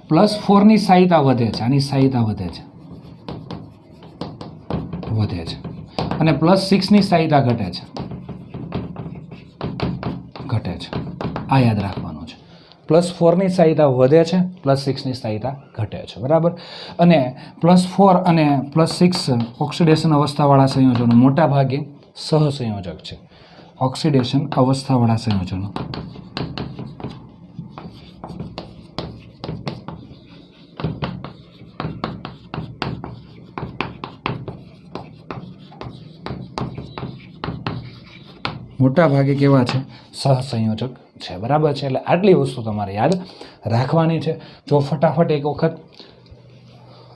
+4ની સ્થાયિતા વધે છે, આની સ્થાયિતા વધે છે, વધે છે. અને +6ની સ્થાયિતા ઘટે છે, ઘટે છે. આ યાદ રાખવાનું છે. +4ની સ્થાયિતા વધે છે, +6ની સ્થાયિતા ઘટે છે, બરાબર. અને +4 અને +6 ઓક્સિડેશન અવસ્થાવાળા સંયોજનો મોટા ભાગે સહસંયોજક છે. ઓક્સિડેશન અવસ્થાવાળા સંયોજનો મોટા ભાગે કેવા છે? સહસંયોજક છે, બરાબર છે. એટલે આટલી વસ્તુ તમારે યાદ રાખવાની છે. જો ફટાફટ એક વખત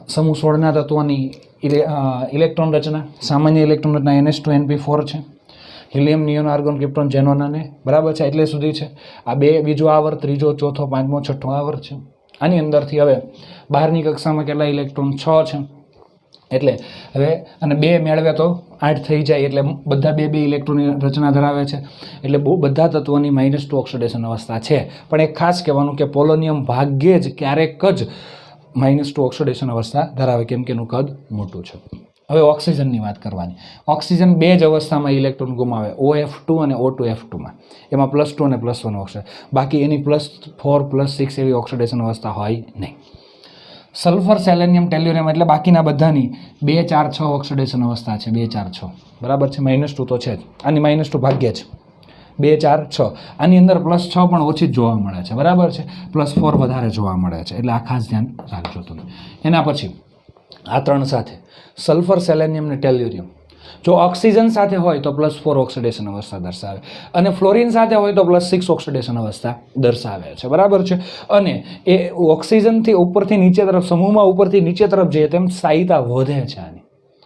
સમૂહ 16ના તત્વોની ઇલેક્ટ્રોન રચના, સામાન્ય ઇલેક્ટ્રોન રચના NH2 NP4 છે, helium, neon, argon, krypton, xenon અને, બરાબર છે, એટલે સુધી છે. આ 2 બીજો આવર્ત, ત્રીજો, ચોથો, પાંચમો, છઠ્ઠો આવર્ત છે. આની અંદરથી હવે બહારની કક્ષામાં કેટલા ઇલેક્ટ્રોન? 6 છે. એટલે હવે અને 2 મેળવે તો 8 થઈ જાય, એટલે બધા 2 ઇલેક્ટ્રોનની રચના ધરાવે છે, એટલે બધા તત્વોની -2 ઓક્સિડેશન અવસ્થા છે. પણ એક ખાસ કહેવાનું કે પોલોનિયમ ભાગ્યે જ ક્યારેક જ -2 ઓક્સિડેશન અવસ્થા ધરાવે, કેમ કે એનું કદ મોટું છે. હવે ઓક્સિજનની વાત કરવાની. ઓક્સિજન 2 જ અવસ્થામાં ઇલેક્ટ્રોન ગુમાવે, OF2 અને O2F2માં. એમાં +2 અને +1 ઓક્સિડેશન, બાકી એની +4 +6 એવી ઓક્સિડેશન અવસ્થા હોય નહીં. સલ્ફર, સેલેનિયમ, ટેલ્યુરિયમ એટલે બાકીના બધાની 2 4 6 ઓક્સિડેશન અવસ્થા છે. 2 4 6 બરાબર છે. -2 તો છે જ, આની -2 ભાગ્યે જ 2 4 6. આની અંદર +6 પણ ઓછી જ જોવા મળે છે, બરાબર છે. +4 વધારે જોવા મળે છે, એટલે આ ખાસ ધ્યાન રાખજો તમે. એના પછી આ 3 સાથે સલ્ફર, સેલેનિયમ ને ટેલ્યુરિયમ જો ઓક્સિજન સાથે હોય તો +4 ઓક્સિડેશન અવસ્થા દર્શાવે, અને ફ્લોરિન સાથે હોય તો +6 ઓક્સિડેશન અવસ્થા દર્શાવે છે, બરાબર છે. અને એ ઓક્સિજનથી ઉપરથી નીચે તરફ, સમૂહમાં ઉપરથી નીચે તરફ જઈએ તેમ સ્થાયિતા વધે છે. આની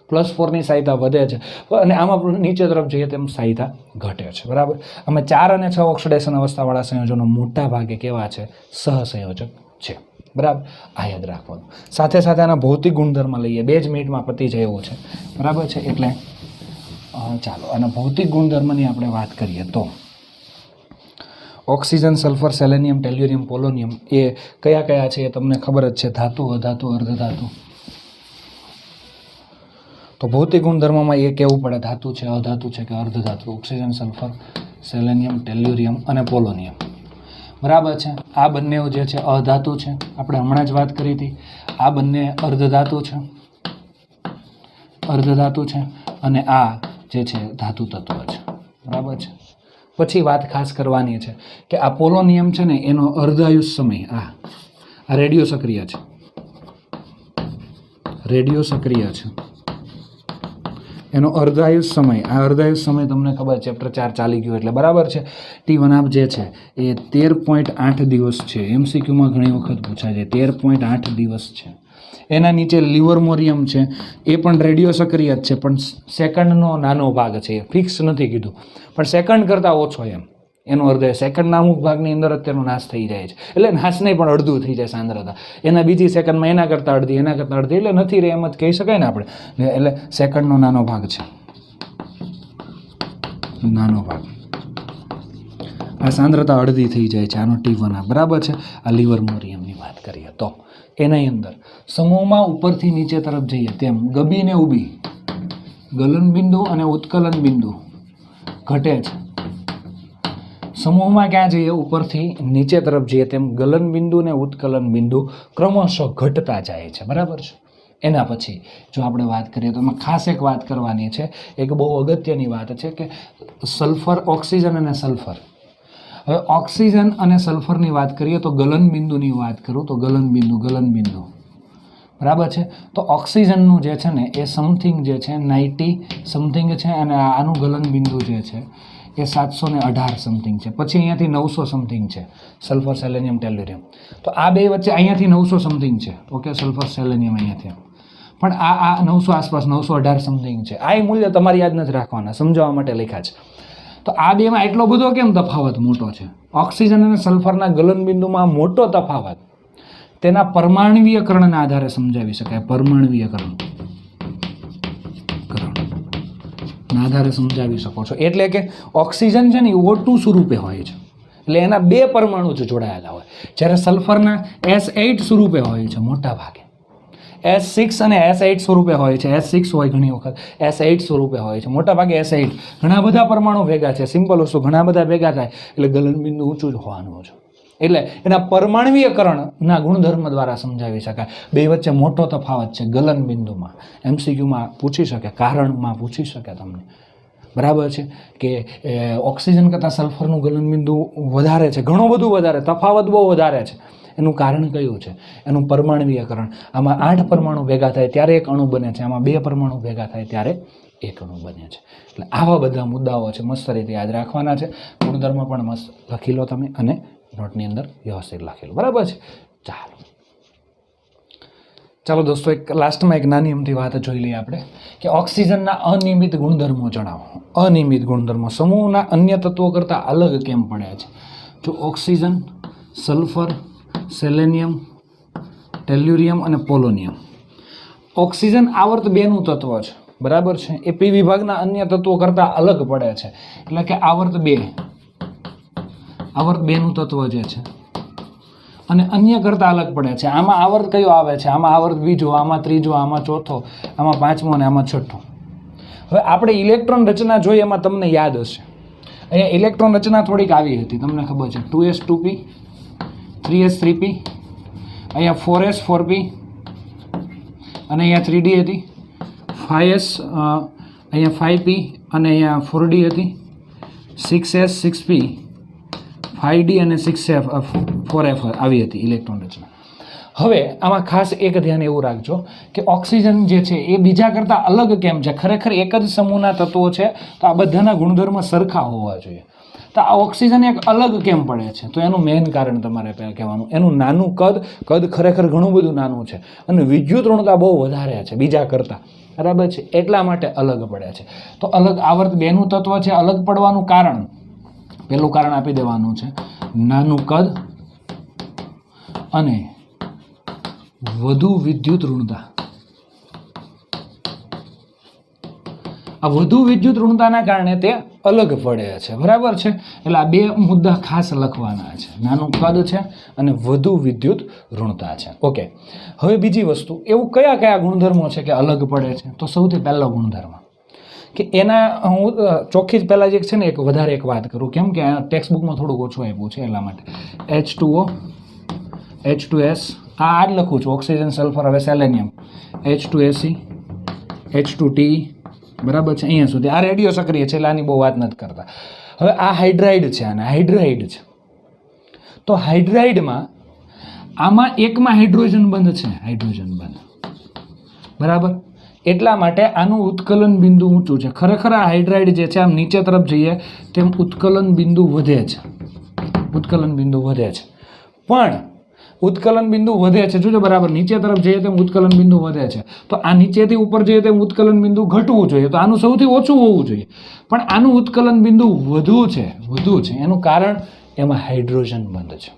+4ની સ્થાયિતા વધે છે, અને આમાં નીચે તરફ જઈએ તેમ સ્થાયિતા ઘટે છે, બરાબર. અમે 4 અને 6 ઓક્સિડેશન અવસ્થાવાળા સંયોજનો મોટા ભાગે કેવા છે? સહસંયોજક છે, બરાબર. આ યાદ રાખવાનું. સાથે સાથે આના ભૌતિક ગુણધર્મ લઈએ, 2 જ મિનિટમાં પતી જાય એવું છે, બરાબર છે. એટલે ચાલો આના ભૌતિક ગુણધર્મની આપણે વાત કરીએ તો ઓક્સિજન, સલ્ફર, સેલેનિયમ, ટેલ્યુરિયમ, પોલોનિયમ એ કયા કયા છે એ તમને ખબર જ છે. ધાતુ, અધાતુ, અર્ધધાતુ. તો ભૌતિક ગુણધર્મમાં એ કહેવું પડે ધાતુ છે, અધાતુ છે કે અર્ધધાતુ. ઓક્સિજન, સલ્ફર, સેલેનિયમ, ટેલ્યુરિયમ અને પોલોનિયમ, બરાબર છે. આ બંને જે છે અધાતુ છે, આપણે હમણાં જ વાત કરી હતી. આ બંને અર્ધધાતુ છે, અને આ જે છે ધાતુ તત્વ છે, બરાબર છે. પછી વાત ખાસ કરવાની છે કે આ પોલોનિયમ છે ને એનો અર્ધાયુષ સમય, આ રેડિયો સક્રિય છે, એનો અર્ધાયુષ સમય, આ અર્ધાયુષ સમય તમને ખબર, ચેપ્ટર 4 ચાલી ગયું એટલે, બરાબર છે. T1 જે છે એ 13.8 દિવસ છે. MCQમાં ઘણી વખત પૂછાય છે, 13.8 દિવસ છે. એના નીચે લિવરમોરિયમ છે, એ પણ રેડિયો સક્રિય જ છે, પણ સેકન્ડનો નાનો ભાગ છે, ફિક્સ નથી કીધું, પણ સેકન્ડ કરતાં ઓછો એમ એનો અર્ધ. સેકન્ડના અમુક ભાગની અંદર જ તેનો નાશ થઈ જાય છે, એટલે નાશ નહીં પણ અડધું થઈ જાય સાંદ્રતા. એના બીજી સેકન્ડમાં એના કરતાં અડધી, એટલે નથી રહે એમ જ કહી શકાય ને આપણે. એટલે સેકન્ડનો નાનો ભાગ છે, આ સાંદ્રતા અડધી થઈ જાય છે, આનો T1, બરાબર છે. આ લિવરમોરિયમની વાત કરીએ તો એની અંદર સમૂહમાં ઉપરથી નીચે તરફ જઈએ તેમ ગબી ને ઉબી, ગલન બિંદુ અને ઉત્કલન બિંદુ ઘટે છે. સમૂહમાં ક્યાં જઈએ? ઉપરથી નીચે તરફ જઈએ તેમ ગલન બિંદુ ને ઉત્કલન બિંદુ ક્રમશઃ ઘટતા જાય છે, બરાબર છે. એના પછી જો આપણે વાત કરીએ તો એમાં ખાસ એક વાત કરવાની છે, એક બહુ અગત્યની વાત છે કે સલ્ફર, ઓક્સિજન અને સલ્ફર. હવે ઓક્સિજન અને સલ્ફરની વાત કરીએ તો ગલન બિંદુની વાત કરું તો ગલન બિંદુ, બરાબર છે. તો ઓક્સિજનનું જે છે ને એ સમથિંગ જે છે 90 સમથિંગ છે, અને આનું ગલન બિંદુ જે છે એ 718 સમથિંગ છે. પછી અહીંયાથી 900 સમથિંગ છે સલ્ફર, સેલેનિયમ, ટેલ્યુરિયમ. તો આ બે વચ્ચે અહીંયાથી 900 સમથિંગ છે, ઓકે, સલ્ફર, સેલેનિયમ અહીંયાથી. પણ આ 900 આસપાસ 918 સમથિંગ છે. આ મૂલ્ય તમારે યાદ નથી રાખવાના, સમજાવવા માટે લખ્યા છે. તો આ બેમાં એટલો બધો કેમ તફાવત મોટો છે? ઓક્સિજન અને સલ્ફરના ગલન બિંદુમાં મોટો તફાવત તેના પરમાણ્વીયકરણના આધારે સમજાવી શકાય. પરમાણ્વીયકરણના આધારે સમજાવી શકો છો. એટલે કે ઓક્સિજન છે ને O2 સ્વરૂપે હોય છે, એટલે એના 2 પરમાણુ જ જોડાયેલા હોય. જ્યારે સલ્ફરના S8 સ્વરૂપે હોય છે મોટા ભાગે, S6 અને S8 સ્વરૂપે હોય છે. S6 હોય ઘણી વખત, S8 સ્વરૂપે હોય છે મોટા ભાગે. S8 ઘણા બધા પરમાણુ ભેગા છે, સિમ્પલ વસ્તુ, ઘણા બધા ભેગા થાય એટલે ગલન બિંદુ ઊંચું જ હોવાનું છે. એટલે એના પરમાણ્વીયકરણના ગુણધર્મ દ્વારા સમજાવી શકાય. બે વચ્ચે મોટો તફાવત છે ગલન બિંદુમાં. MCQમાં પૂછી શકે, કારણમાં પૂછી શકે તમને, બરાબર છે. કે ઓક્સિજન કરતાં સલ્ફરનું ગલન બિંદુ વધારે છે, ઘણું બધું વધારે, તફાવત બહુ વધારે છે. એનું કારણ કયું છે? એનું પરમાણ્વીયકરણ. આમાં 8 પરમાણુ ભેગા થાય ત્યારે એક અણુ બને છે, આમાં 2 પરમાણુ ભેગા થાય ત્યારે એક અણુ બને છે. એટલે આવા બધા મુદ્દાઓ છે, મસ્ત રીતે યાદ રાખવાના છે. ગુણધર્મ પણ મસ્ત લખી લો તમે, અને નોટની અંદર વ્યવસ્થિત લખી લો, બરાબર છે. ચાલો દોસ્તો, એક લાસ્ટમાં એક નાની અમથી વાત જોઈ લઈએ આપણે કે ઓક્સિજનના અનિયમિત ગુણધર્મો જણાવો. અનિયમિત ગુણધર્મો સમૂહના અન્ય તત્વો કરતાં અલગ કેમ પડે છે? જો ઓક્સિજન, સલ્ફર, સેલેનિયમ, ટેલ્યુરિયમ અને પોલોનિયમ ઓક્સિજન આવર્ત 2નું તત્વ છે, બરાબર છે. એ પી વિભાગના અન્ય તત્વો કરતાં અલગ પડે છે, એટલે કે આવર્ત 2નું તત્વ જે છે અને અન્ય કરતાં અલગ પડે છે. આમાં આવર્ત કયો આવે છે? આમાં આવર્ત બીજો, આમાં ત્રીજો, આમાં ચોથો, આમાં પાંચમો અને આમાં છઠ્ઠો. હવે આપણે ઇલેક્ટ્રોન રચના જોઈ એમાં તમને યાદ હશે, અહીંયા ઇલેક્ટ્રોન રચના થોડીક આવી હતી, તમને ખબર છે. 2s 2p, 3s 3p, અહીંયા 4s 4p અને અહીંયા 3d હતી, 5s અહીંયા 5p અને અહીંયા 4d હતી, 6s 6p, 5d અને 6f 4f આવી હતી ઇલેક્ટ્રોન રચના. હવે આમાં ખાસ એક ધ્યાન એવું રાખજો કે ઓક્સિજન જે છે એ બીજા કરતાં અલગ કેમ છે? ખરેખર એક જ સમૂહના તત્વો છે, તો આ બધાના ગુણધર્મ સરખા હોવા જોઈએ. તો આ ઓક્સિજન એક અલગ કેમ પડે છે? તો એનું મેઇન કારણ તમારે કહેવાનું, એનું નાનું કદ ખરેખર ઘણું બધું નાનું છે અને વિદ્યુત ઋણતા બહુ વધારે છે બીજા કરતાં, બરાબર છે, એટલા માટે અલગ પડે છે. તો અલગ આવર્ત 2નું તત્વ છે, અલગ પડવાનું કારણ, પહેલું કારણ આપી દેવાનું છે, નાનું કદ અને વધુ વિદ્યુત ઋણતા. આ વધુ વિદ્યુત ઋણતાના કારણે તે અલગ પડે છે, બરાબર છે. એટલે આ 2 મુદ્દા ખાસ લખવાના છે, નાનું કદ છે અને વધુ વિદ્યુત ઋણતા છે. ઓકે, હવે બીજી વસ્તુ, એવું કયા કયા ગુણધર્મો છે કે અલગ પડે છે? તો સૌથી પહેલો ગુણધર્મ કે એના હું ચોખ્ખી જ પહેલાં જે છે ને વધારે એક વાત કરું, કેમ કે ટેક્સ્ટ બુકમાં થોડુંક ઓછું આપ્યું છે એટલા માટે. H2O, H2S, આ જ લખું છું, ઓક્સિજન, સલ્ફર, હવે સેલેનિયમ, H2Ac, H2Te, બરાબર છે, અહીંયા સુધી. આ રેડિયો સક્રિય છે એટલે આની બહુ વાત નથી કરતા. હવે આ હાઇડ્રાઇડ છે, અને હાઇડ્રાઇડ છે. તો હાઇડ્રાઇડમાં આમાં એકમાં હાઇડ્રોજન બંધ છે, હાઇડ્રોજન બંધ, બરાબર. એટલા માટે આનું ઉત્કલન બિંદુ ઊંચું છે. ખરેખર આ હાઇડ્રાઇડ જે છે આમ નીચે તરફ જઈએ તેમ ઉત્કલન બિંદુ વધે છે, ઉત્કલન બિંદુ વધે છે. પણ ઉત્કલન બિંદુ વધે છે, જોજો બરાબર, નીચે તરફ જઈએ તેમ ઉત્કલન બિંદુ વધે છે. તો આ નીચેથી ઉપર જઈએ તેમ ઉત્કલન બિંદુ ઘટવું જોઈએ, તો આનું સૌથી ઓછું હોવું જોઈએ, પણ આનું ઉત્કલન બિંદુ વધુ છે. એનું કારણ એમાં હાઇડ્રોજન બંધ છે.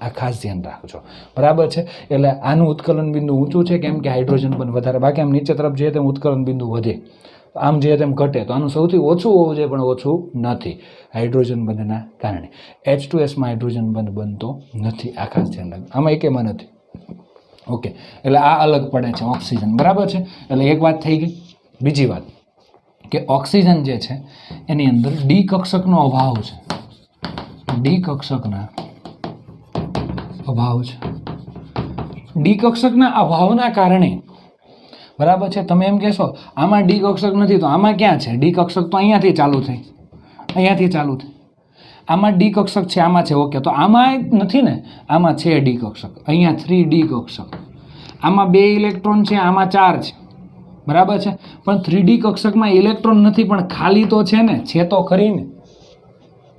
આ ખાસ ધ્યાન રાખજો, બરાબર છે. એટલે આનું ઉત્કલન બિંદુ ઊંચું છે, કેમ કે હાઇડ્રોજન બંધ વધારે. બાકી આમ નીચે તરફ જઈએ તેમ ઉત્કલન બિંદુ વધે, આમ જઈએ તેમ ઘટે, તો આનું સૌથી ઓછું હોવું જોઈએ, પણ ઓછું નથી હાઇડ્રોજન બંધના કારણે. H2Sમાં હાઇડ્રોજન બંધ બનતો નથી, આ ખાસ ધ્યાન રાખજો, આમાં એકેમાં નથી. ઓકે, એટલે આ અલગ પડે છે ઓક્સિજન, બરાબર છે. એટલે એક વાત થઈ ગઈ. બીજી વાત કે ઓક્સિજન જે છે એની અંદર ડી કક્ષકનો અભાવ છે, ડી કક્ષકના અભાવ છે. ડી કક્ષકના અભાવના કારણે, બરાબર છે, તમે એમ કહેશો આમાં ડી કક્ષક નથી, તો આમાં ક્યાં છે ડી કક્ષક? તો અહીંયાથી ચાલુ થઈ, અહીંયાથી ચાલુ થઈ. આમાં ડી કક્ષક છે, આમાં છે, ઓકે. તો આમાં નથી ને, આમાં છે ડી કક્ષક, અહીંયા 3D કક્ષક. આમાં 2 ઇલેક્ટ્રોન છે, આમાં 4 છે, બરાબર છે. પણ 3D કક્ષકમાં ઇલેક્ટ્રોન નથી, પણ ખાલી તો છે ને, છે તો ખરી ને,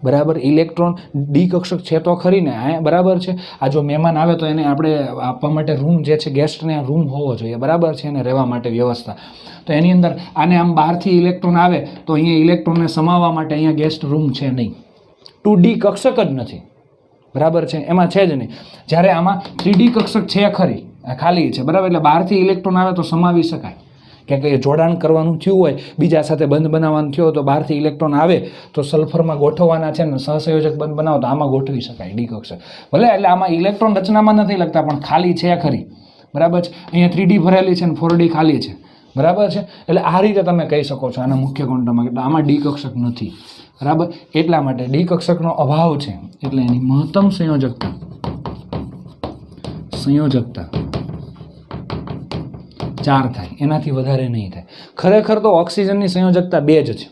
બરાબર. ઇલેક્ટ્રોન ડી કક્ષક છે તો ખરી ને, બરાબર છે. આ જો મહેમાન આવે તો એને આપણે આપવા માટે રૂમ જે છે, ગેસ્ટને રૂમ હોવો જોઈએ, બરાબર છે, એને રહેવા માટે વ્યવસ્થા. તો એની અંદર આને આમ બહારથી ઇલેક્ટ્રોન આવે તો અહીંયા ઇલેક્ટ્રોનને સમાવવા માટે અહીંયા ગેસ્ટ રૂમ છે નહીં, 2D કક્ષક જ નથી, બરાબર છે, એમાં છે જ નહીં. જ્યારે આમાં 3D કક્ષક છે ખરી, ખાલી છે, બરાબર. એટલે બહારથી ઇલેક્ટ્રોન આવે તો સમાવી શકાય, કે જોડાણ કરવાનું થયું હોય, બીજા સાથે બંધ બનાવવાનું થયો તો બહારથી ઇલેક્ટ્રોન આવે તો સલ્ફરમાં ગોઠવવાના છે ને, સહસંયોજક બંધ બનાવો તો આમાં ગોઠવી શકાય ડી કક્ષક. ભલે એટલે આમાં ઇલેક્ટ્રોન રચનામાં નથી લખતા, પણ ખાલી છે ખરી, બરાબર છે. અહીંયા 3D ભરેલી છે ને 4D ખાલી છે, બરાબર છે. એટલે આ રીતે તમે કહી શકો છો આના મુખ્ય ગુણધર્મમાં, એટલે આમાં ડી કક્ષક નથી, બરાબર. એટલા માટે ડી કક્ષકનો અભાવ છે, એટલે એની મહત્તમ સંયોજકતા 4 થાય, એનાથી વધારે નહીં થાય. ખરેખર તો ઓક્સિજનની સંયોજકતા 2 જ છે,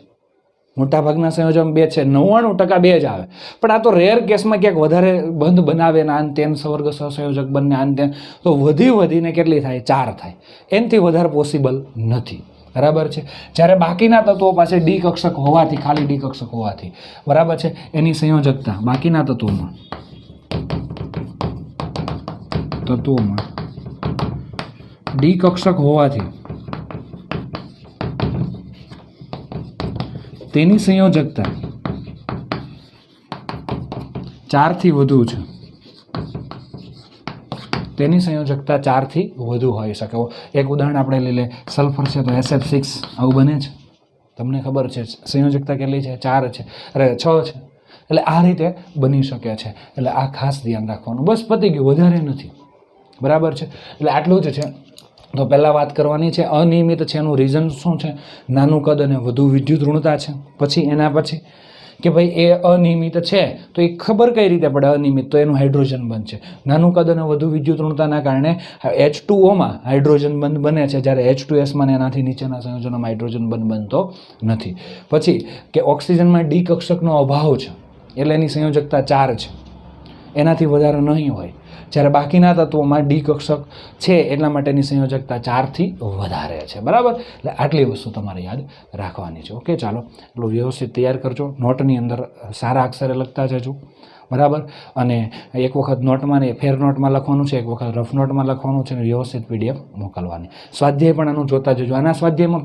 મોટાભાગના સંયોજન 2 છે, 99% 2 જ આવે. પણ આ તો રેર કેસમાં ક્યાંક વધારે બંધ બનાવે ને આન તેન સવર્ગ સહસંયોજક બંને આન તેન, તો વધીને કેટલી થાય? 4 થાય. એનાથી વધારે પોસિબલ નથી, બરાબર છે. જ્યારે બાકીના તત્વો પાસે ડી કક્ષક હોવાથી, ખાલી ડી કક્ષક હોવાથી, બરાબર છે, એની સંયોજકતા બાકીના તત્વોમાં ડી કક્ષક હોવાથી તેની સંયોજકતા 4 થી વધુ છે, તેની સંયોજકતા 4થી વધુ હોઈ શકે. એક ઉદાહરણ આપણે લઈ લે, સલ્ફર છે તો SF6 આવું બને છે, તમને ખબર છે સંયોજકતા કેટલી છે? 4 છે, અરે 6 છે. એટલે આ રીતે બની શકે છે. એટલે આ ખાસ ધ્યાન રાખવાનું. બસ પતી ગયું, વધારે નથી. બરાબર છે. એટલે આટલું જ છે. તો પહેલાં વાત કરવાની છે અનિયમિત છે એનું રીઝન શું છે? નાનું કદ અને વધુ વિદ્યુત ઋણતા છે. પછી એના પછી કે ભાઈ એ અનિયમિત છે તો એ ખબર કઈ રીતે પડે અનિયમિત? તો એનું હાઇડ્રોજન બંધ છે. નાનું કદ અને વધુ વિદ્યુત ઋણતાના કારણે H2Oમાં હાઇડ્રોજન બંધ બને છે, જ્યારે H2Sમાં એનાથી નીચેના સંયોજનોમાં હાઇડ્રોજન બંધ બનતો નથી. પછી કે ઓક્સિજનમાં ડી કક્ષકનો અભાવ છે એટલે એની સંયોજકતા 4 છે, એનાથી વધારે નહીં હોય. જ્યારે બાકીના તત્વોમાં ડી કક્ષક છે એટલા માટેની સંયોજકતા 4થી વધારે છે. બરાબર. એટલે આટલી વસ્તુ તમારે યાદ રાખવાની છે. ઓકે, ચાલો એટલું વ્યવસ્થિત તૈયાર કરજો. નોટની અંદર સારા અક્ષરે લખતા જજો. બરાબર. અને એક વખત નોટમાં ને ફેર નોટમાં લખવાનું છે, એક વખત રફ નોટમાં લખવાનું છે, અને વ્યવસ્થિત PDF મોકલવાની. સ્વાધ્યાય પણ આનું જોતા જજો. આના સ્વાધ્યાયમાં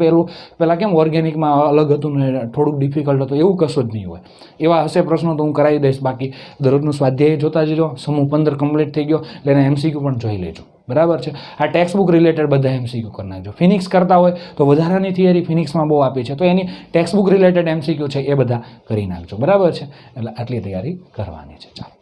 પહેલાં કેમ ઓર્ગેનિકમાં અલગ હતું ને થોડુંક ડિફિકલ્ટ હતું, એવું કશું જ નહીં હોય. એવા હશે પ્રશ્નો તો હું કરાવી દઈશ. બાકી દરરોજનું સ્વાધ્યાય જોતા જજો. સમૂહ 15 કમ્પ્લીટ થઈ ગયો એટલે એના MCQ પણ જોઈ લેજો. બરાબર છે. આ ટેક્સ્ટ બુક રિલેટેડ બધા MCQ કરી નાખજો. ફિનિક્સ કરતા હોય તો વધારાની થિયરી ફિનિક્સમાં બહુ આપી છે, તો એની ટેક્સ્ટ બુક રિલેટેડ MCQ છે એ બધા કરી નાખજો. બરાબર છે. એટલે આટલી તૈયારી કરવાની છે. ચાલો.